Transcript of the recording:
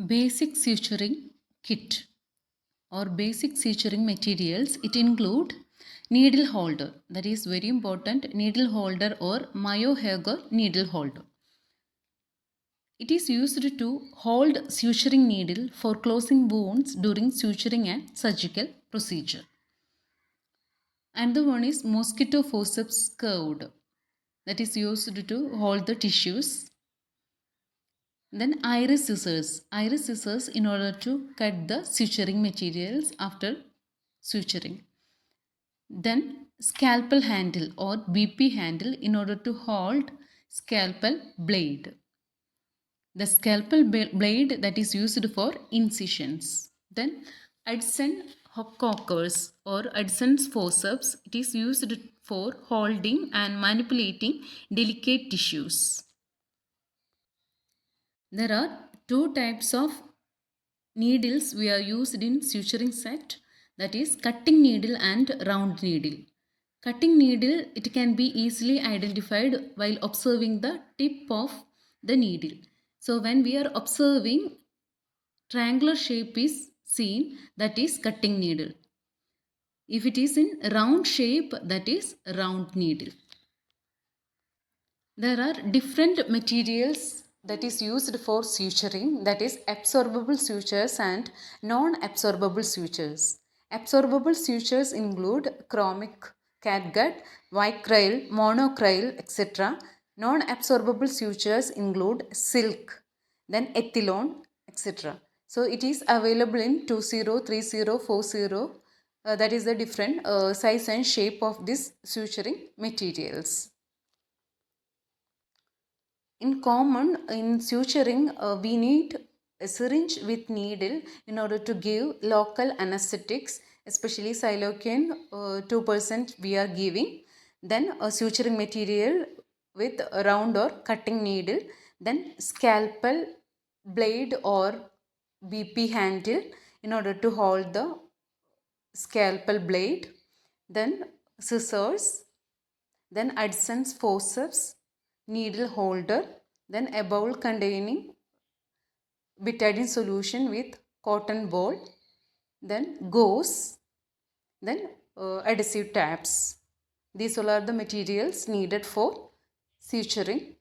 Basic suturing kit or basic suturing materials, it include needle holder, that is very important, needle holder or Mayo-Hager needle holder. It is used to hold suturing needle for closing wounds during suturing and surgical procedure. And the one is mosquito forceps curved, that is used to hold the tissues. Then iris scissors in order to cut the suturing materials after suturing. Then scalpel handle or BP handle in order to hold scalpel blade. The scalpel blade that is used for incisions. Then Adson cockers or Adson's forceps, it is used for holding and manipulating delicate tissues. There are two types of needles we are used in suturing set, that is cutting needle and round needle. Cutting needle, it can be easily identified while observing the tip of the needle. So when we are observing, triangular shape is seen, that is cutting needle. If it is in round shape, that is round needle. There are different materials that is used for suturing, that is absorbable sutures and non-absorbable sutures. Absorbable sutures include chromic, catgut, vicryl, monocryl, etc. Non-absorbable sutures include silk, then ethylone, etc. So it is available in 20, 30, 40. That is the different size and shape of this suturing materials. In common, in suturing, we need a syringe with needle in order to give local anesthetics, especially silocaine 2% we are giving. Then a suturing material with a round or cutting needle. Then scalpel blade or BP handle in order to hold the scalpel blade. Then scissors, then Adson's forceps, needle holder, then a bowl containing betadine solution with cotton ball, then gauze, then adhesive tabs. These all are the materials needed for suturing